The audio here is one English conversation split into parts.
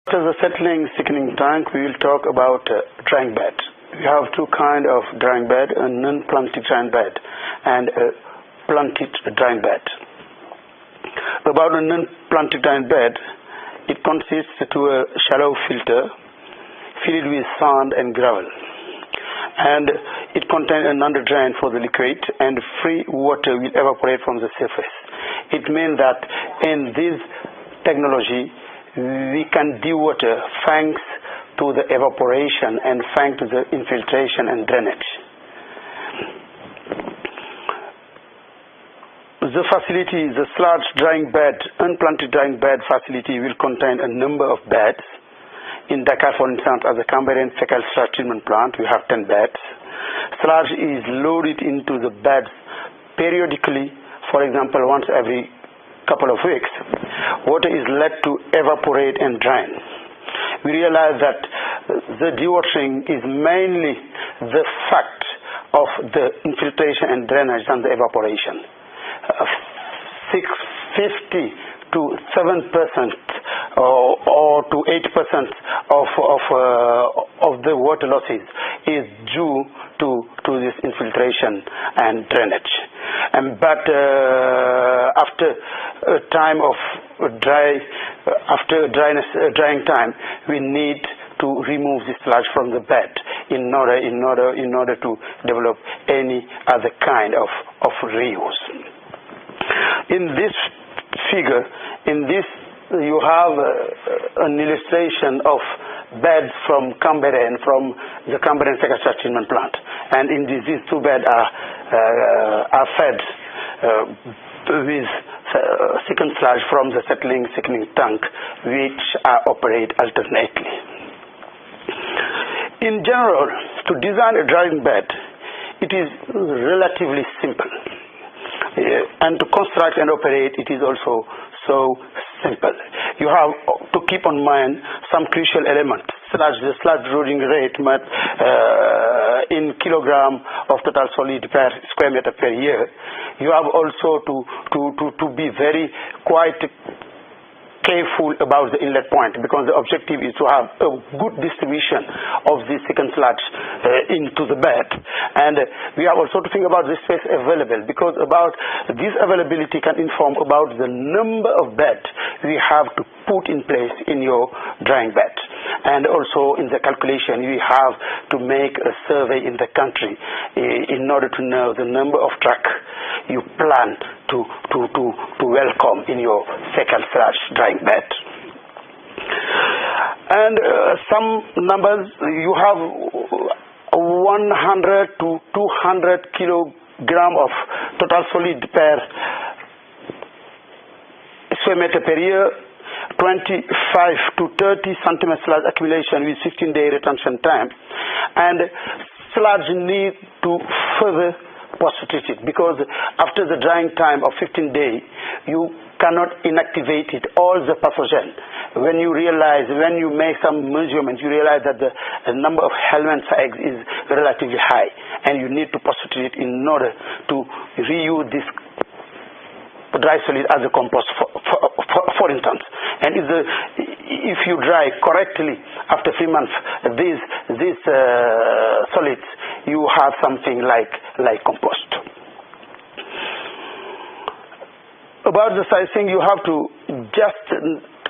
After the settling thickening tank, we will talk about drying bed. We have two kinds of drying bed, a non-planted drying bed and a planted drying bed. About a non-planted drying bed, it consists to a shallow filter filled with sand and gravel, and it contains an under drain for the liquid, and free water will evaporate from the surface. It means that in this technology we can dewater thanks to the evaporation and thanks to the infiltration and drainage. The facility, the sludge drying bed, unplanted drying bed facility will contain a number of beds. In Dakar, for instance, at the Mbéguéré fecal sludge treatment plant, we have 10 beds. Sludge is loaded into the beds periodically, for example, once every couple of weeks. Water is let to evaporate and drain. We realize that the dewatering is mainly the fact of the infiltration and drainage than the evaporation. 50 to 7% or to 8% of the water losses is due to this infiltration and drainage. But after a time of drying time, we need to remove the sludge from the bed in order to develop any other kind of reuse. In this figure, you have an illustration of beds from Mbéguéré and from the Mbéguéré fecal sludge treatment plant, and in these two beds are fed with thickened sludge from the thickening tank, which are operate alternately. In general, to design a drying bed, it is relatively simple. And to construct and operate, it is also so simple. You have to keep in mind some crucial elements. The sludge loading rate in kilogram of total solid per square meter per year. You have also to be very quite careful about the inlet point, because the objective is to have a good distribution of the thickened sludge into the bed. And we have also to think about the space available, because about this availability can inform about the number of beds we have to put in place in your drying bed. And also in the calculation, we have to make a survey in the country in order to know the number of trucks you plan to welcome in your fecal sludge drying bed. And some numbers, you have 100 to 200 kilogram of total solid per square meter per year, 25 to 30 centimeter sludge accumulation with 15-day retention time, and sludge need to further post-treat it, because after the drying time of 15 days, you cannot inactivate it, all the pathogen. When you make some measurements, you realize that the number of helminth eggs is relatively high, and you need to post-treat it in order to reuse this dry solid as a compost, for instance. And if you dry correctly after 3 months, these solids, you have something like compost. About the sizing, you have to just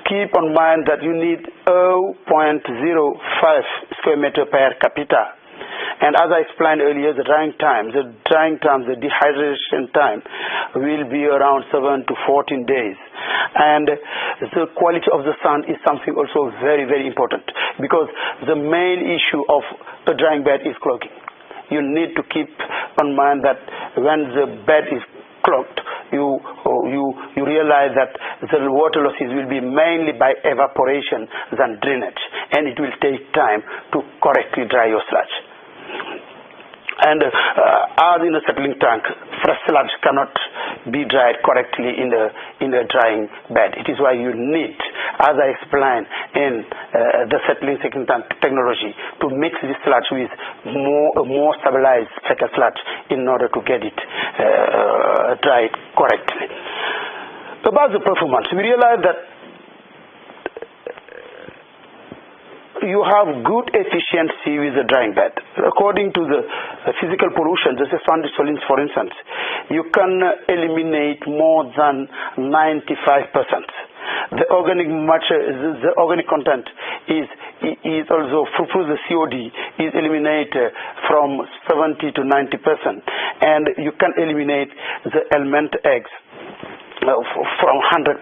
keep in mind that you need 0.05 square meter per capita. And as I explained earlier, the dehydration time will be around 7 to 14 days. And the quality of the sun is something also very, very important, because the main issue of a drying bed is clogging. You need to keep in mind that when the bed is clogged, you realize that the water losses will be mainly by evaporation than drainage, and it will take time to correctly dry your sludge. And as in a settling tank, fresh sludge cannot be dried correctly in a drying bed. It is why you need, as I explained in the settling tank technology, to mix this sludge with more stabilized fecal sludge in order to get it dried correctly. About the performance, we realize that you have good efficiency with the drying bed. According to the physical pollution, this is sand solvents, for instance, you can eliminate more than 95%. The organic matter, the organic content is also through the COD is eliminated from 70 to 90%, and you can eliminate the element eggs from 100%.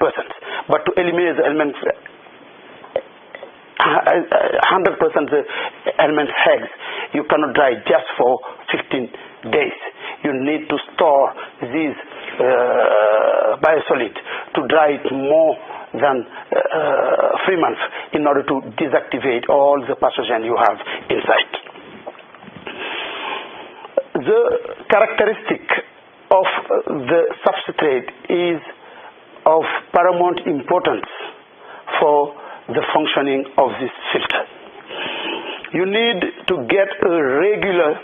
But to eliminate the element 100% the element eggs, you cannot dry just for 15 days. You need to store these biosolid to dry it more than 3 months in order to deactivate all the pathogen you have inside. The characteristic of the substrate is of paramount importance for the functioning of this filter. You need to get a regular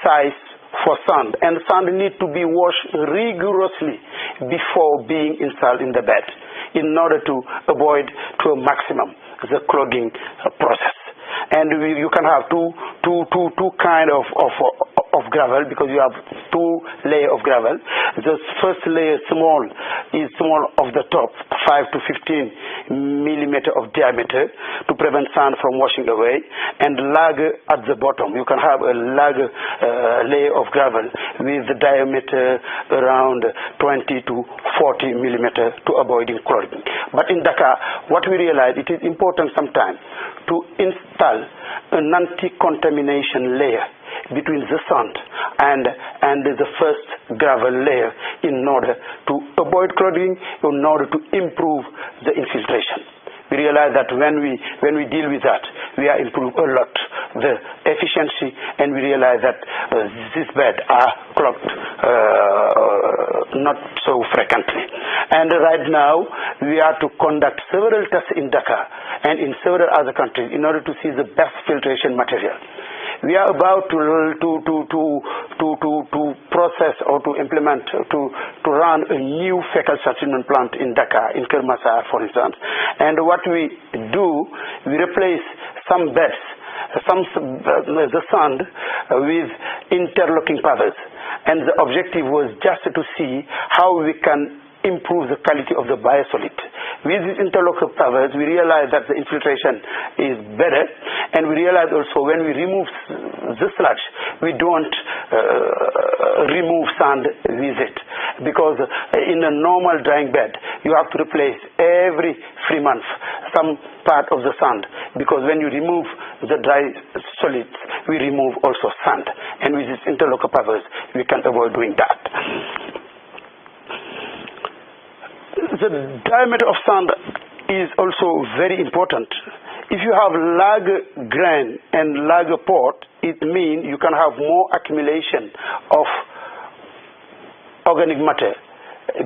size for sand, and sand need to be washed rigorously before being installed in the bed in order to avoid to a maximum the clogging process. And you can have two kind of gravel, because you have 2 layers of gravel. The first layer is small of the top, 5 to 15 millimeter of diameter, to prevent sand from washing away, and larger at the bottom. You can have a larger layer of gravel with the diameter around 20 to 40 millimeter to avoiding clogging. But in Dakar, what we realize, it is important sometimes to install an anti-contamination layer between the sand and the first gravel layer in order to avoid clogging, in order to improve the infiltration. We realize that when we deal with that, we are improve a lot the efficiency, and we realize that this bed are clogged not so frequently. And right now we are to conduct several tests in Dakar and in several other countries in order to see the best filtration material. We are about to process or to implement, to run a new fecal treatment plant in Dakar, in Kermassar, for instance. And what we do, we replace some beds, the sand with interlocking pavers. And the objective was just to see how we can improve the quality of the biosolid. With these interlocking pavers, we realize that the infiltration is better, and we realize also when we remove the sludge, we don't remove sand with it, because in a normal drying bed, you have to replace every 3 months some part of the sand, because when you remove the dry solids, we remove also sand, and with these interlocking pavers, we can avoid doing that. The diameter of sand is also very important. If you have larger grain and larger pot, it means you can have more accumulation of organic matter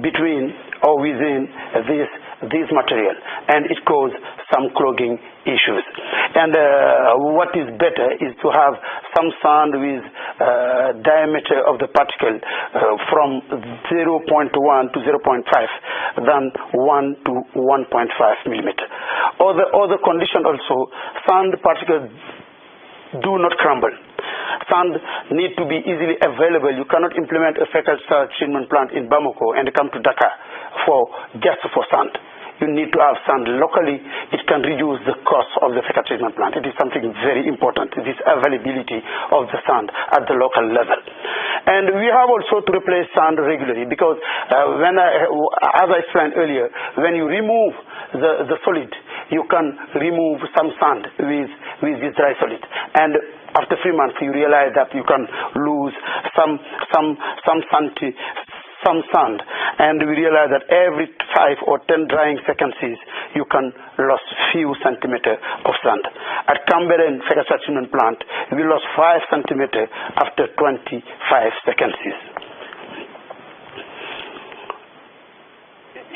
between or within this material, and it causes some clogging issues. And what is better is to have some sand with diameter of the particle from 0.1 to 0.5 than 1 to 1.5 millimeter. Other condition also, sand particles do not crumble. Sand need to be easily available. You cannot implement a fecal treatment plant in Bamako and come to Dakar just for sand. You need to have sand locally. It can reduce the cost of the fecal treatment plant. It is something very important, this availability of the sand at the local level. And we have also to replace sand regularly, because as I explained earlier, when you remove the solid, you can remove some sand with this dry solid. And after 3 months, you realize that you can lose some sand, and we realize that every 5 or 10 drying seconds you can lose few centimeters of sand. At Camberen fecal treatment plant, we lost 5 centimeters after 25 seconds.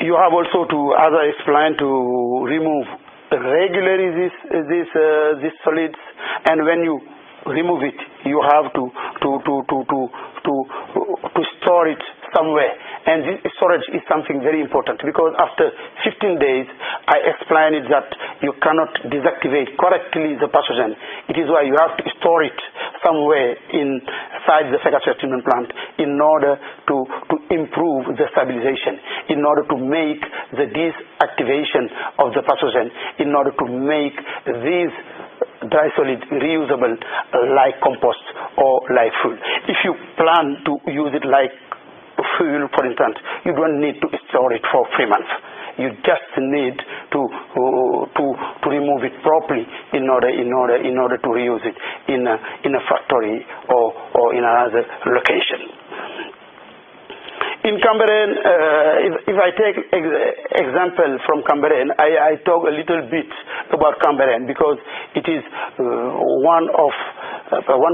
You have also to, as I explained, to remove regularly these solids, and when you remove it, you have to store it somewhere, And this storage is something very important, because after 15 days, I explained it that you cannot deactivate correctly the pathogen. It is why you have to store it somewhere inside the fecal salt treatment plant in order to improve the stabilization, in order to make the deactivation of the pathogen, in order to make these dry solid reusable like compost or like fuel. If you plan to use it like fuel, for instance, you don't need to store it for 3 months. You just need to remove it properly in order to reuse it in a factory or in another location. In Cambérène, if I take example from Cambérène, I talk a little bit about Cambérène because it is one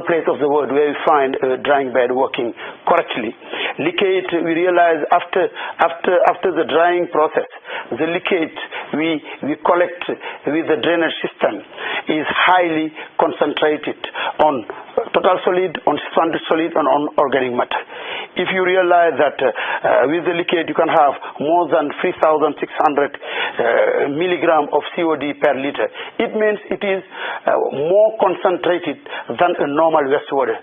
place of the world where we find a drying bed working correctly. Leachate, we realize after the drying process, the leachate we collect with the drainage system is highly concentrated on total solid, on suspended solid, and on organic matter. If you realize that with the leachate you can have more than 3,600 milligram of COD per liter, it means it is more concentrated than a normal wastewater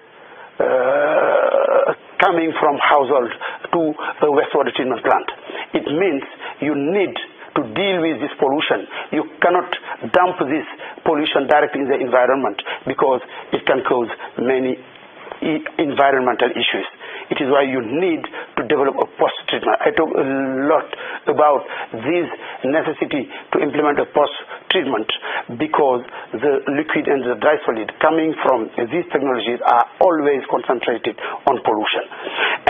coming from household to a wastewater treatment plant. It means you need to deal with this pollution. You cannot dump this pollution directly in the environment because it can cause many environmental issues. It is why you need to develop a post-treatment. I talk a lot about this necessity to implement a post-treatment because the liquid and the dry solid coming from these technologies are always concentrated on pollution.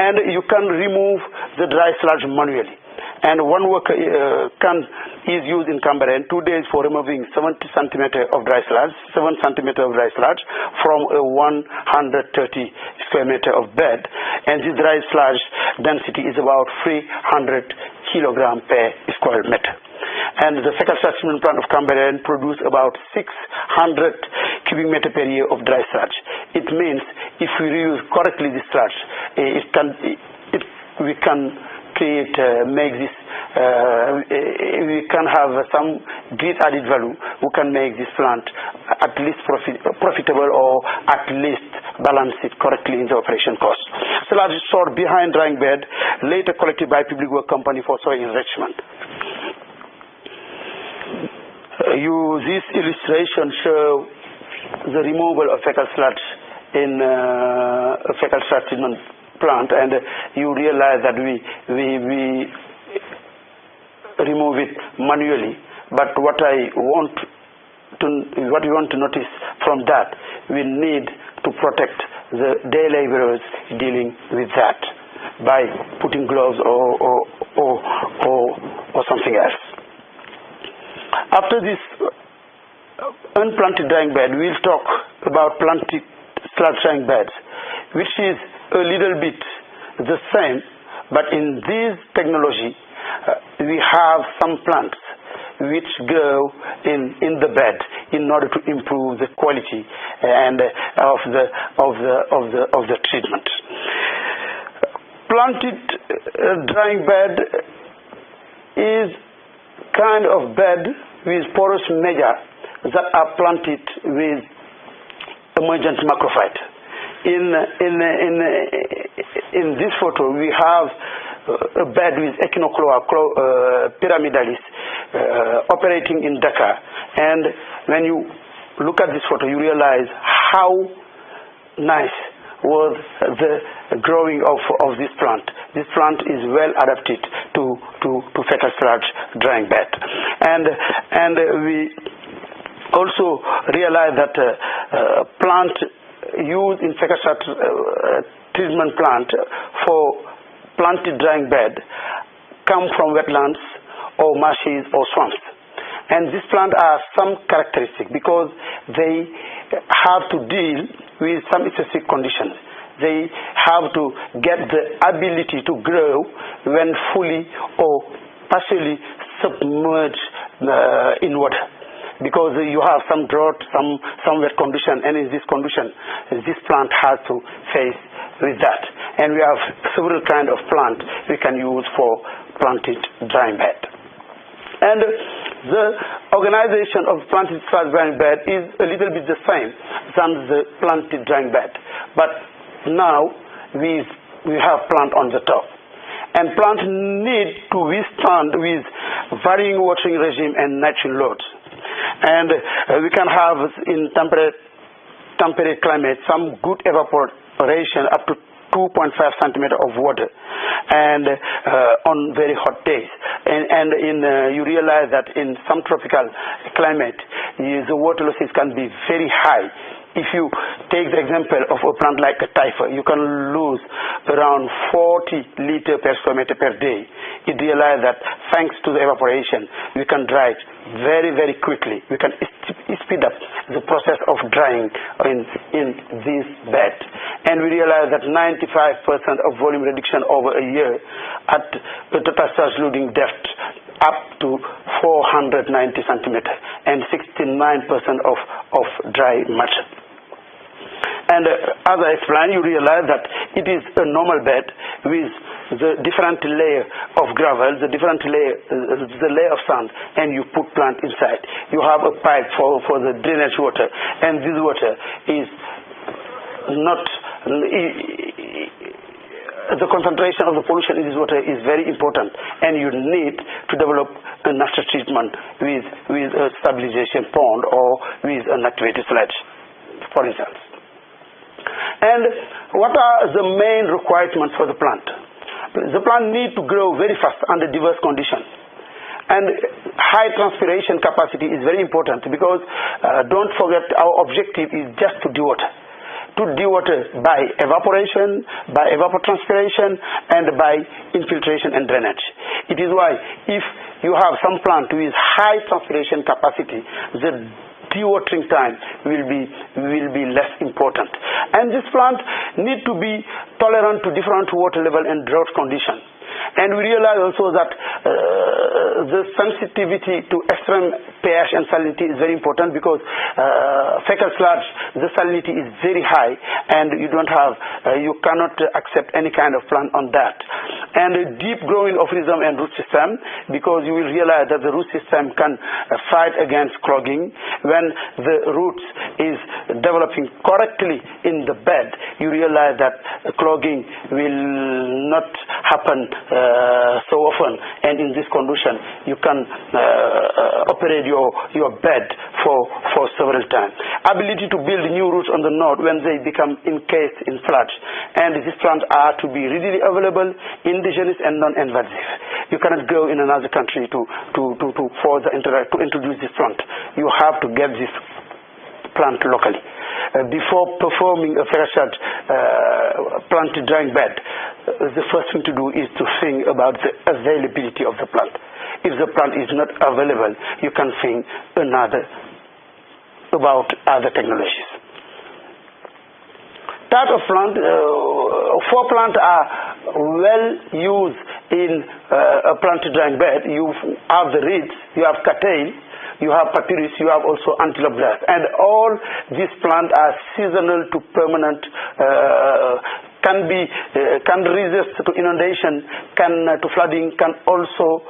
And you can remove the dry sludge manually. And one worker is used in Cambérène 2 days for removing 70 centimeters of dry sludge, 7 centimeters of dry sludge from a 130 square meter of bed. And this dry sludge density is about 300 kilogram per square meter. And the fecal sludge treatment plant of Cambérène produce about 600 cubic meter per year of dry sludge. It means if we reuse correctly this sludge, we can create, we can have some great added value. We can make this plant at least profitable or at least balance it correctly in the operation cost. Sludge is stored behind drying bed, later collected by public work company for soil enrichment. This illustration shows the removal of fecal sludge in a fecal sludge treatment plant, and you realize that we remove it manually. But what we want to notice from that, we need to protect the day laborers dealing with that by putting gloves or something else. After this unplanted drying bed, we'll talk about planted sludge drying beds, which is a little bit the same, but in this technology we have some plants which go in the bed in order to improve the quality and of the treatment. Planted drying bed is kind of bed with porous media that are planted with emergent macrophyte. In this photo, we have a bed with Echinochlora pyramidalis operating in Dakar. And when you look at this photo, you realize how nice was the growing of this plant. This plant is well adapted to fecal sludge drying bed. And we also realize that plant used in fecal sludge treatment plant for planted drying bed come from wetlands or marshes or swamps. And these plants are some characteristics because they have to deal with some specific conditions. They have to get the ability to grow when fully or partially submerged in water. Because you have some drought, some wet condition, and in this condition, this plant has to face with that. and we have several kind of plant we can use for planted drying bed. And the organization of planted drying bed is a little bit the same than the planted drying bed, but now we have plant on the top, and plant need to withstand with varying watering regime and nitrogen loads. And we can have in temperate climate some good evaporation up to 2.5 centimeter of water, and on very hot days. And you realize that in some tropical climate, the water losses can be very high. If you take the example of a plant like a typhoid, you can lose around 40 liters per square meter per day. You realize that thanks to the evaporation, we can dry it very, very quickly. We can speed up the process of drying in this bed. And we realize that 95% of volume reduction over a year at the total surge loading depth up to 490 centimeters and 69% of dry matter. And as I explained, you realize that it is a normal bed with the different layer of gravel, the different layer, the layer of sand, and you put plant inside. You have a pipe for the drainage water, and this water is not, the concentration of the pollution in this water is very important, and you need to develop an after treatment with a stabilization pond or with an activated sludge, for instance. And what are the main requirements for the plant? The plant needs to grow very fast under diverse conditions. And high transpiration capacity is very important because don't forget our objective is just to dewater. To dewater by evaporation, by evapotranspiration, and by infiltration and drainage. It is why if you have some plant with high transpiration capacity, the dewatering time will be less important. And this plant need to be tolerant to different water level and drought conditions. And we realize also that the sensitivity to extreme pH and salinity is very important because fecal sludge, the salinity is very high, and you cannot accept any kind of plant on that. And a deep growing of rhizome and root system, because you will realize that the root system can fight against clogging. When the roots is developing correctly in the bed, you realize that clogging will not happen so often, and in this condition you can operate your bed for several times. Ability to build new roots on the node when they become encased in sludge, and these plants are to be readily available, indigenous and non-invasive. You cannot go in another country to introduce this plant. You have to get this plant locally. Before performing a fresh planted drying bed, the first thing to do is to think about the availability of the plant. If the plant is not available, you can think about other technologies. Type of plant, 4 plants are well used in a planted drying bed. You have the reeds, you have cattail, you have papyrus, you have also antelope grass, and all these plants are seasonal to permanent, can resist to inundation, to flooding, can also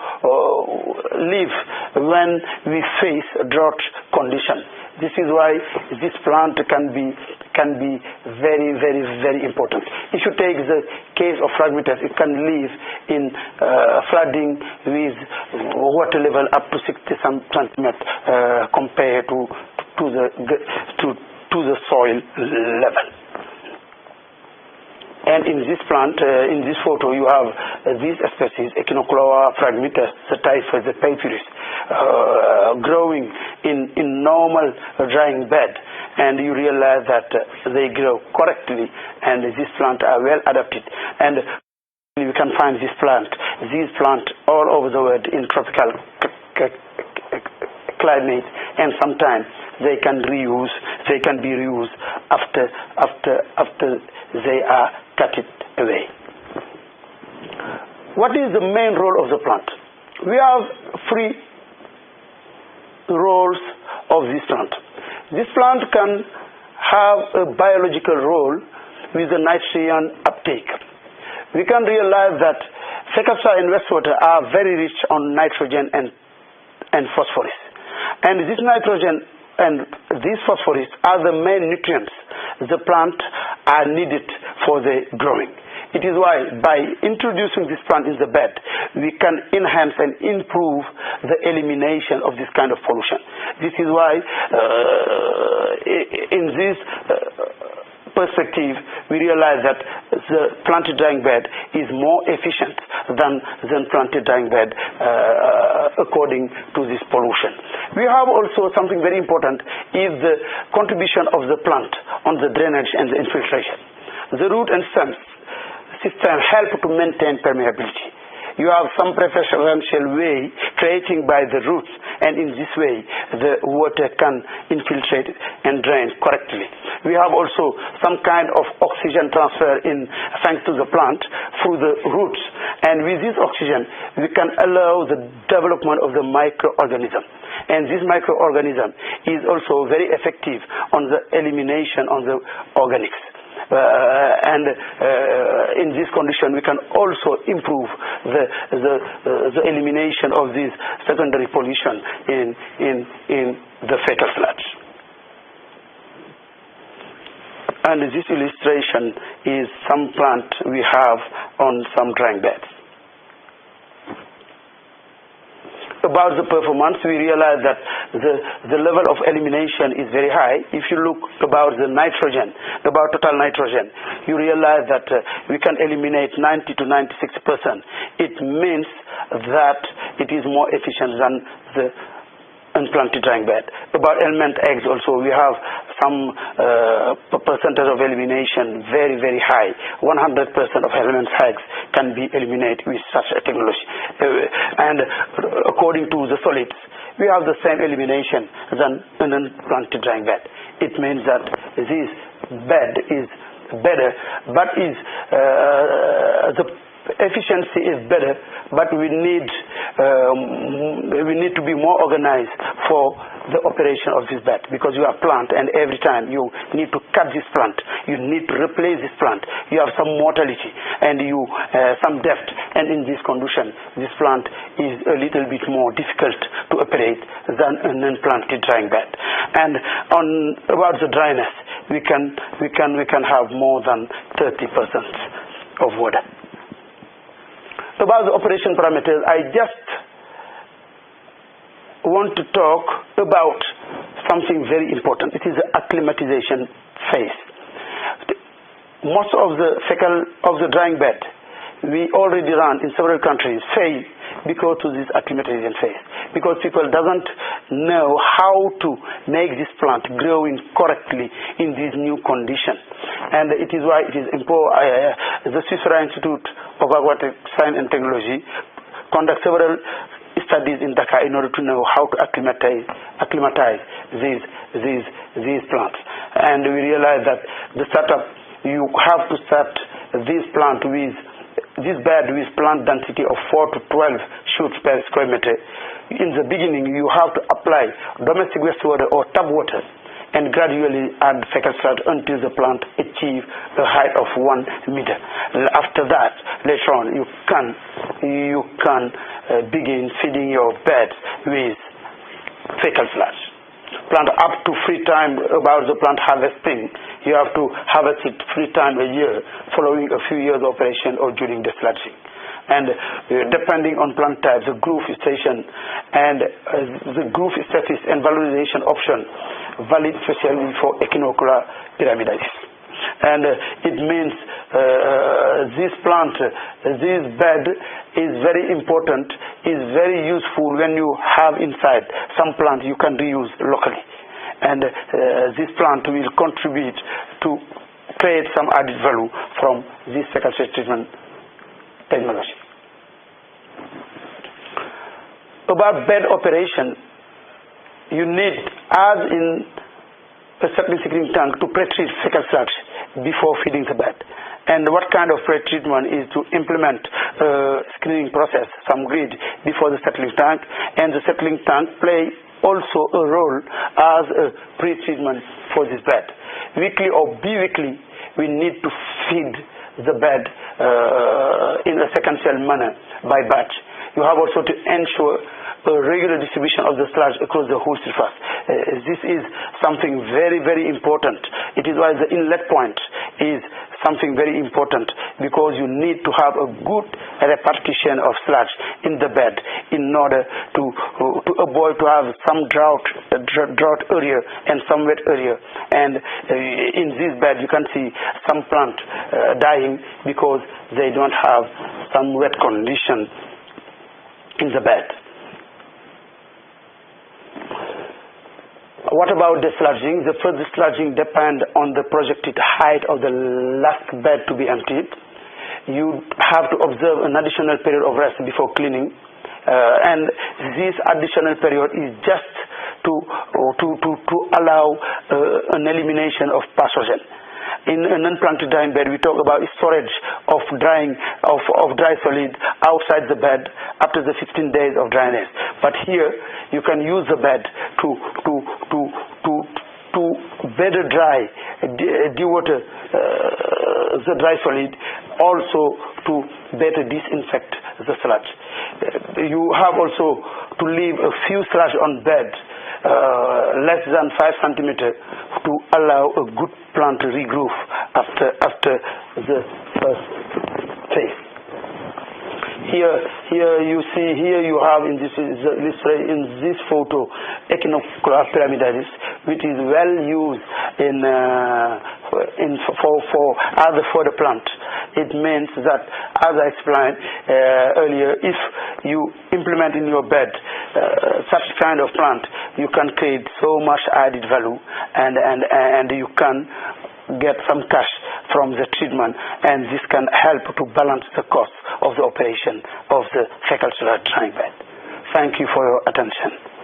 live when we face drought condition. This is why this plant can be very, very, very important. If you take the case of fragmites, it can live in flooding with water level up to 60 centimeters compared to the soil level. And in this plant, in this photo, you have these species, Echinochlora fragmites, the typhus, the papyrus, growing in normal drying bed. And you realize that they grow correctly, and these plants are well adapted. And you can find these plants all over the world in tropical climate, and sometimes they can be reused after they are cut it away. What is the main role of the plant? We have 3 roles of this plant. This plant can have a biological role with the nitrogen uptake. we can realize that fecal soil and wastewater are very rich on nitrogen and phosphorus. And this nitrogen and these phosphorus are the main nutrients the plant are needed for the growing. It is why by introducing this plant in the bed, we can enhance and improve the elimination of this kind of pollution. This is why in this perspective, we realize that the planted drying bed is more efficient than planted drying bed according to this pollution. We have also something very important is the contribution of the plant on the drainage and the infiltration. The root and stems system help to maintain permeability. You have some preferential way creating by the roots, and in this way the water can infiltrate and drain correctly. We have also some kind of oxygen transfer in thanks to the plant through the roots, and with this oxygen we can allow the development of the microorganism, and this microorganism is also very effective on the elimination of the organics. In this condition, we can also improve the elimination of this secondary pollution in the fecal sludge. And this illustration is some plant we have on some drying beds. About the performance, we realize that the level of elimination is very high. If you look about the nitrogen, about total nitrogen, you realize that we can eliminate 90 to 96%. It means that it is more efficient than the unplanted drying bed. About element eggs also, we have some percentage of elimination very, very high. 100% of element eggs can be eliminated with such a technology. And according to the solids, we have the same elimination than an unplanted drying bed. It means that this bed is better, but the efficiency is better, but we need to be more organized for the operation of this bed, because you have plant, and every time you need to cut this plant, you need to replace this plant, you have some mortality and you some depth, and in this condition this plant is a little bit more difficult to operate than an unplanted drying bed. And about the dryness, we can have more than 30% of water. About the operation parameters, I just want to talk about something very important. It is the acclimatization phase. Most of the drying bed we already run in several countries fail because of this acclimatization phase, because people doesn't know how to make this plant growing correctly in this new condition. And it is why it is important. The Swiss Institute of Aquatic Science and Technology conduct several studies in Dhaka in order to know how to acclimatize these plants. And we realize that the setup, you have to start this plant with this bed with plant density of 4 to 12 shoots per square meter. In the beginning, you have to apply domestic wastewater or tap water, and gradually add fecal sludge until the plant achieve a height of 1 meter. After that, later on, you can begin feeding your beds with fecal sludge. Plant up to 3 times. About the plant harvesting, you have to harvest it 3 times a year, following a few years of operation or during the sludging. And depending on plant type, the groove station and the groove status and valorization option valid especially for Echinocula pyramidalis. And it means this plant, this bed is very important, is very useful when you have inside some plant you can reuse locally. And this plant will contribute to create some added value from this fecal sludge treatment technology. About bed operation, you need, as in a septic tank, to pre-treat fecal sludge before feeding the bed. And what kind of pre-treatment is to implement a screening process, some grid before the settling tank, and the settling tank play also a role as a pre-treatment for this bed. Weekly or bi-weekly, we need to feed the bed in a sequential manner by batch. You have also to ensure a regular distribution of the sludge across the whole surface. This is something very, very important. It is why the inlet point is something very important, because you need to have a good repartition of sludge in the bed in order to avoid to have some drought area and some wet area. And in this bed you can see some plant dying because they don't have some wet condition in the bed. What about the sludging? The further sludging depends on the projected height of the last bed to be emptied. You have to observe an additional period of rest before cleaning, and this additional period is just to allow an elimination of pathogen. In a non-planted drying bed, we talk about storage of dry solid outside the bed after the 15 days of dryness. But here, you can use the bed to better dry, dewater the dry solid, also to better disinfect the sludge. You have also to leave a few sludge on bed, less than 5 centimeters, to allow a good plant to regrowth after the first phase. Here you have in this photo Echinoclea pyramidalis, which is well used for the plant. It means that, as I explained earlier, if you implement in your bed such kind of plant, you can create so much added value, and you can get some cash from the treatment, and this can help to balance the cost of the operation of the fecal sludge drying bed. Thank you for your attention.